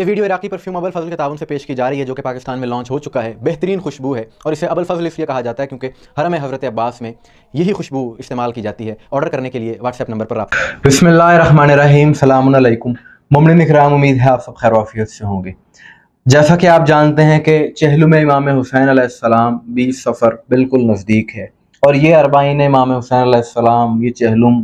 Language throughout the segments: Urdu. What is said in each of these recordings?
یہ ویڈیو عراقی پرفیوم ابو الفضل کے تعاون سے پیش کی جا رہی ہے جو کہ پاکستان میں لانچ ہو چکا ہے۔ بہترین خوشبو ہے اور اسے ابو الفضل اس لیے کہا جاتا ہے کیونکہ حرم حضرت عباس میں یہی خوشبو استعمال کی جاتی ہے۔ آرڈر کرنے کے لیے واٹس ایپ نمبر پر رابطہ۔ بسم اللہ الرحمن الرحیم، السلام علیکم مومنین اکرام، امید ہے آپ سب خیر و عافیت سے ہوں گے۔ جیسا کہ آپ جانتے ہیں کہ چہلم امام حسین علیہ السلام 20 صفر بالکل نزدیک ہے، اور یہ اربعین امام حسین علیہ السلام، یہ چہلم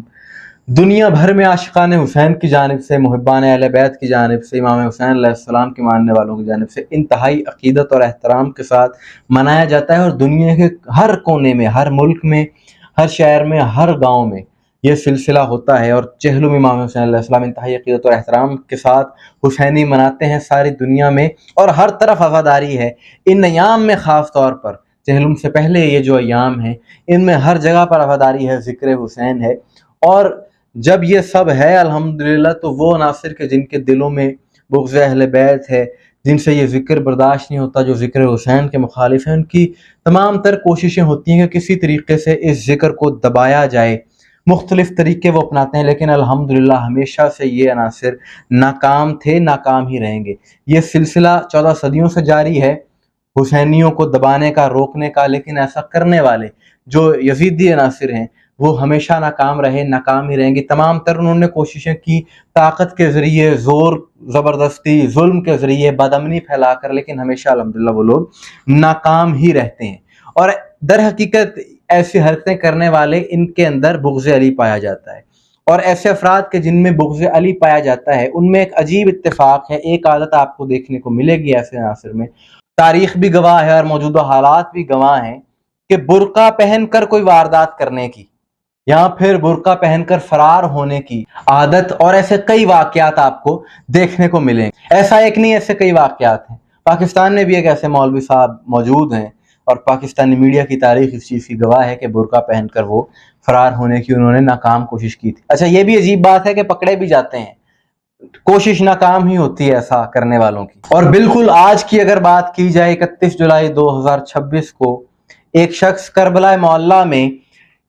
دنیا بھر میں عاشقان حسین کی جانب سے، محبان اہل بیت کی جانب سے، امام حسین علیہ السلام کے ماننے والوں کی جانب سے انتہائی عقیدت اور احترام کے ساتھ منایا جاتا ہے، اور دنیا کے ہر کونے میں، ہر ملک میں، ہر شہر میں، ہر گاؤں میں یہ سلسلہ ہوتا ہے۔ اور چہلم امام حسین علیہ السلام انتہائی عقیدت اور احترام کے ساتھ حسینی مناتے ہیں ساری دنیا میں، اور ہر طرف عزاداری ہے۔ ان ایام میں خاص طور پر چہلم سے پہلے یہ جو ایام ہیں ان میں ہر جگہ پر عزاداری ہے، ذکر حسین ہے۔ اور جب یہ سب ہے الحمدللہ تو وہ عناصر کے جن کے دلوں میں بغض اہل بیت ہے، جن سے یہ ذکر برداشت نہیں ہوتا، جو ذکر حسین کے مخالف ہیں، ان کی تمام تر کوششیں ہوتی ہیں کہ کسی طریقے سے اس ذکر کو دبایا جائے۔ مختلف طریقے وہ اپناتے ہیں، لیکن الحمدللہ ہمیشہ سے یہ عناصر ناکام تھے، ناکام ہی رہیں گے۔ یہ سلسلہ 14 صدیوں سے جاری ہے حسینیوں کو دبانے کا، روکنے کا، لیکن ایسا کرنے والے جو یزیدی عناصر ہیں وہ ہمیشہ ناکام رہے، ناکام ہی رہیں گے۔ تمام تر انہوں نے کوششیں کی طاقت کے ذریعے، زور زبردستی، ظلم کے ذریعے، بدامنی پھیلا کر، لیکن ہمیشہ الحمدللہ وہ لوگ ناکام ہی رہتے ہیں۔ اور در حقیقت ایسی حرکتیں کرنے والے، ان کے اندر بغض علی پایا جاتا ہے، اور ایسے افراد کے جن میں بغض علی پایا جاتا ہے ان میں ایک عجیب اتفاق ہے، ایک عادت آپ کو دیکھنے کو ملے گی ایسے عناصر میں، تاریخ بھی گواہ ہے اور موجودہ حالات بھی گواہ ہیں، کہ برقع پہن کر کوئی واردات کرنے کی یا پھر برقع پہن کر فرار ہونے کی عادت، اور ایسے کئی واقعات آپ کو دیکھنے کو ملیں۔ ایسا ایک نہیں، ایسے کئی واقعات ہیں۔ پاکستان میں بھی ایک ایسے مولوی صاحب موجود ہیں، اور پاکستانی میڈیا کی تاریخ اس چیز کی گواہ ہے کہ برقع پہن کر وہ فرار ہونے کی انہوں نے ناکام کوشش کی تھی۔ اچھا، یہ بھی عجیب بات ہے کہ پکڑے بھی جاتے ہیں، کوشش ناکام ہی ہوتی ہے ایسا کرنے والوں کی۔ اور بالکل آج کی اگر بات کی جائے، 31 جولائی 2026 کو ایک شخص کربلا معلیٰ میں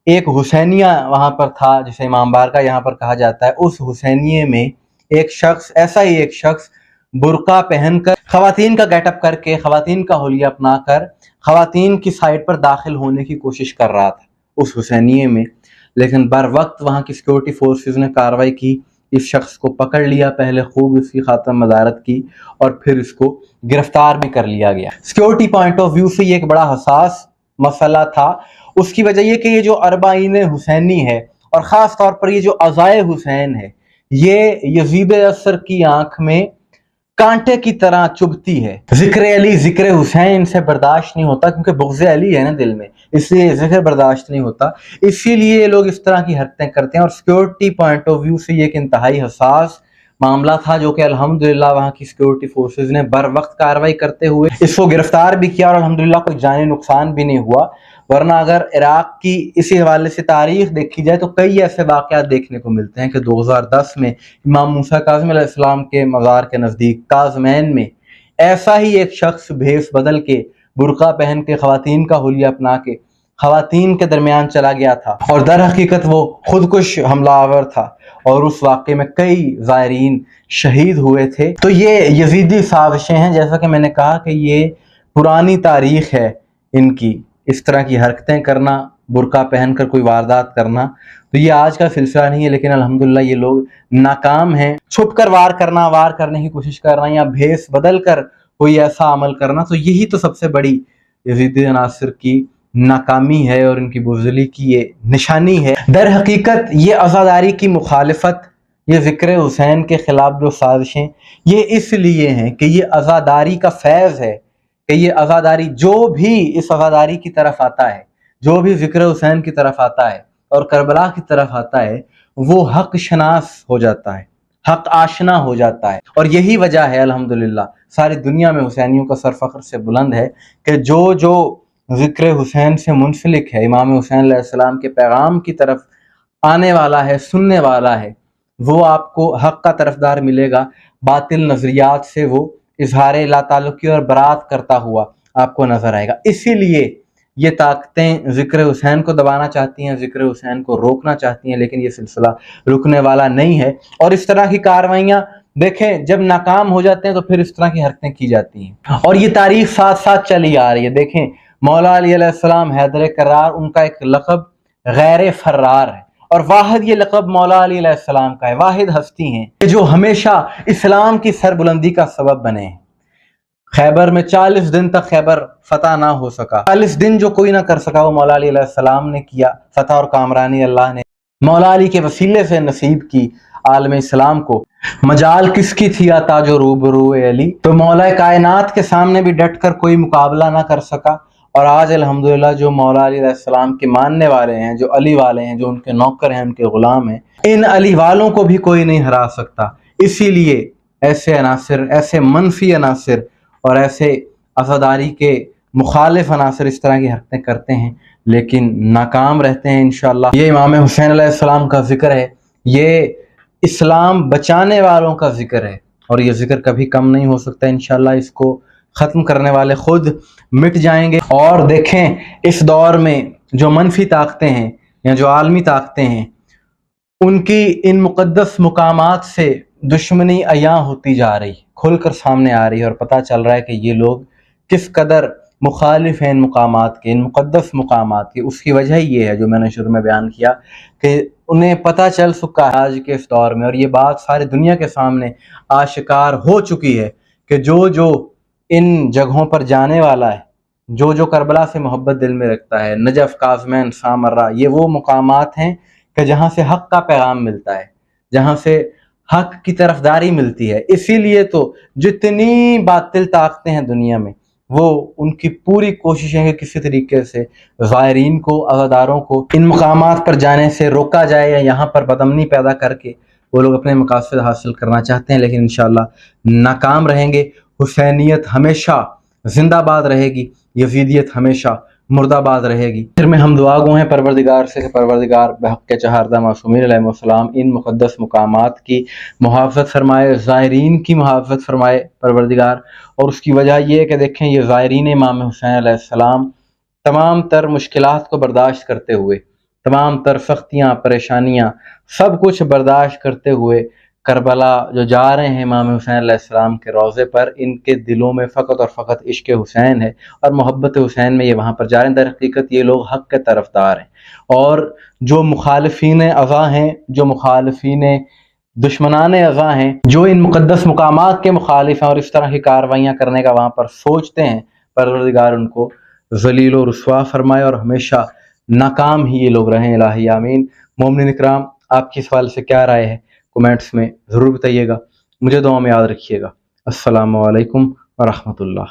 ایک حسینیہ وہاں پر تھا جسے امام بارگاہ یہاں پر کہا جاتا ہے، اس حسینیے میں ایک شخص، ایسا ہی ایک شخص برقع پہن کر، خواتین کا گیٹ اپ کر کے، خواتین کا حلیہ اپنا کر، خواتین کی سائٹ پر داخل ہونے کی کوشش کر رہا تھا اس حسینیے میں، لیکن بر وقت وہاں کی سیکورٹی فورسز نے کارروائی کی، اس شخص کو پکڑ لیا، پہلے خوب اس کی خاتمہ مدارت کی اور پھر اس کو گرفتار بھی کر لیا گیا۔ سیکورٹی پوائنٹ آف ویو سے یہ ایک بڑا حساس مسئلہ تھا۔ اس کی وجہ یہ کہ یہ جو اربعین حسینی ہے، اور خاص طور پر یہ جو عزائے حسین ہے، یہ یزید اثر کی آنکھ میں کانٹے کی طرح چبھتی ہے۔ ذکر علی، ذکر حسین سے برداشت نہیں ہوتا، کیونکہ بغض علی ہے نا دل میں، اس لیے ذکر برداشت نہیں ہوتا، اسی لیے یہ لوگ اس طرح کی حرکتیں کرتے ہیں۔ اور سیکورٹی پوائنٹ آف ویو سے یہ ایک انتہائی حساس معاملہ تھا، جو کہ الحمدللہ وہاں کی سیکورٹی فورسز نے بر وقت کارروائی کرتے ہوئے اس کو گرفتار بھی کیا، اور الحمدللہ کوئی جانی نقصان بھی نہیں ہوا۔ ورنہ اگر عراق کی اسی حوالے سے تاریخ دیکھی جائے تو کئی ایسے واقعات دیکھنے کو ملتے ہیں کہ 2010 میں امام موسیٰ کاظم علیہ السلام کے مزار کے نزدیک کاظمین میں ایسا ہی ایک شخص بھیس بدل کے، برقع پہن کے، خواتین کا حلیہ اپنا کے خواتین کے درمیان چلا گیا تھا، اور در حقیقت وہ خودکش حملہ آور تھا، اور اس واقعے میں کئی زائرین شہید ہوئے تھے۔ تو یہ یزیدی سازشیں ہیں، جیسا کہ میں نے کہا کہ یہ پرانی تاریخ ہے ان کی، اس طرح کی حرکتیں کرنا، برقع پہن کر کوئی واردات کرنا، تو یہ آج کا سلسلہ نہیں ہے، لیکن الحمدللہ یہ لوگ ناکام ہیں۔ چھپ کر وار کرنا، وار کرنے کی کوشش کرنا، یا بھیس بدل کر کوئی ایسا عمل کرنا، تو یہی تو سب سے بڑی یزیدی عناصر کی ناکامی ہے اور ان کی بزدلی کی یہ نشانی ہے۔ در حقیقت یہ عزاداری کی مخالفت، یہ ذکر حسین کے خلاف جو سازشیں، یہ اس لیے ہیں کہ یہ عزاداری کا فیض ہے، کہ یہ عزاداری جو بھی اس عزاداری کی طرف آتا ہے، جو بھی ذکر حسین کی طرف آتا ہے اور کربلا کی طرف آتا ہے، وہ حق شناس ہو جاتا ہے، حق آشنا ہو جاتا ہے۔ اور یہی وجہ ہے الحمدللہ ساری دنیا میں حسینیوں کا سر فخر سے بلند ہے کہ جو ذکر حسین سے منسلک ہے، امام حسین علیہ السلام کے پیغام کی طرف آنے والا ہے، سننے والا ہے، وہ آپ کو حق کا طرفدار ملے گا، باطل نظریات سے وہ اظہار لا تعلقی اور برات کرتا ہوا آپ کو نظر آئے گا۔ اسی لیے یہ طاقتیں ذکر حسین کو دبانا چاہتی ہیں، ذکر حسین کو روکنا چاہتی ہیں، لیکن یہ سلسلہ رکنے والا نہیں ہے، اور اس طرح کی کارروائیاں دیکھیں جب ناکام ہو جاتے ہیں تو پھر اس طرح کی حرکتیں کی جاتی ہیں، اور یہ تاریخ ساتھ ساتھ چلی آ رہی ہے۔ دیکھیں مولا علی علیہ السلام حیدر کرار، ان کا ایک لقب غیر فرار ہے، اور واحد یہ لقب مولا علی علیہ السلام کا ہے۔ واحد ہستی ہیں کہ جو ہمیشہ اسلام کی سربلندی کا سبب بنے ہیں۔ خیبر میں 40 دن تک خیبر فتح نہ ہو سکا، 40 دن جو کوئی نہ کر سکا وہ مولا علی علیہ السلام نے کیا۔ فتح اور کامرانی اللہ نے مولا علی کے وسیلے سے نصیب کی عالم اسلام کو۔ مجال کس کی تھی عطا جو روبرو علی، تو مولا کائنات کے سامنے بھی ڈٹ کر کوئی مقابلہ نہ کر سکا۔ اور آج الحمدللہ جو مولا علی علیہ السلام کے ماننے والے ہیں، جو علی والے ہیں، جو ان کے نوکر ہیں، ان کے غلام ہیں، ان علی والوں کو بھی کوئی نہیں ہرا سکتا۔ اسی لیے ایسے عناصر، ایسے منفی عناصر اور ایسے عزاداری کے مخالف عناصر اس طرح کی حرکتیں کرتے ہیں لیکن ناکام رہتے ہیں انشاءاللہ۔ یہ امام حسین علیہ السلام کا ذکر ہے، یہ اسلام بچانے والوں کا ذکر ہے، اور یہ ذکر کبھی کم نہیں ہو سکتا انشاءاللہ۔ اس کو ختم کرنے والے خود مٹ جائیں گے۔ اور دیکھیں اس دور میں جو منفی طاقتیں ہیں یا جو عالمی طاقتیں ہیں، ان کی ان مقدس مقامات سے دشمنی عیاں ہوتی جا رہی، کھل کر سامنے آ رہی ہے، اور پتہ چل رہا ہے کہ یہ لوگ کس قدر مخالف ہیں ان مقامات کے، ان مقدس مقامات کے۔ اس کی وجہ یہ ہے جو میں نے شروع میں بیان کیا کہ انہیں پتہ چل چکا ہے آج کے اس دور میں، اور یہ بات ساری دنیا کے سامنے آشکار ہو چکی ہے کہ جو ان جگہوں پر جانے والا ہے، جو کربلا سے محبت دل میں رکھتا ہے، نجف، کاظمین، سامرہ، یہ وہ مقامات ہیں کہ جہاں سے حق کا پیغام ملتا ہے، جہاں سے حق کی طرفداری ملتی ہے۔ اسی لیے تو جتنی باطل طاقتیں ہیں دنیا میں، وہ ان کی پوری کوشش ہے کہ کسی طریقے سے زائرین کو، عزاداروں کو ان مقامات پر جانے سے روکا جائے، یا یہاں پر بدامنی پیدا کر کے وہ لوگ اپنے مقاصد حاصل کرنا چاہتے ہیں، لیکن انشاءاللہ ناکام رہیں گے۔ حسینیت ہمیشہ زندہ باد رہے گی، یزیدیت ہمیشہ مردہ باد رہے گی۔ پھر میں ہم دعا گو ہیں پروردگار سے کہ پروردگار بحق کے چہاردہ معصومین علیہ السلام ان مقدس مقامات کی محافظت فرمائے، زائرین کی محافظت فرمائے پروردگار۔ اور اس کی وجہ یہ ہے کہ دیکھیں یہ زائرین امام حسین علیہ السلام تمام تر مشکلات کو برداشت کرتے ہوئے، تمام تر سختیاں، پریشانیاں، سب کچھ برداشت کرتے ہوئے کربلا جو جا رہے ہیں امام حسین علیہ السلام کے روضے پر، ان کے دلوں میں فقط اور فقط عشق حسین ہے اور محبت حسین میں یہ وہاں پر جا رہے ہیں۔ در حقیقت یہ لوگ حق کے طرفدار ہیں، اور جو مخالفین ازاں ہیں، جو مخالفین دشمنان ازاں ہیں، جو ان مقدس مقامات کے مخالف ہیں اور اس طرح کی کارروائیاں کرنے کا وہاں پر سوچتے ہیں، پروردگار ان کو ذلیل و رسوا فرمائے اور ہمیشہ ناکام ہی یہ لوگ رہیں، الہی آمین۔ مومنین اکرام، آپ کی سوال سے کیا رائے ہے کومنٹس میں ضرور بتائیے گا، مجھے دعا میں یاد رکھیے گا۔ السلام علیکم ورحمۃ اللہ۔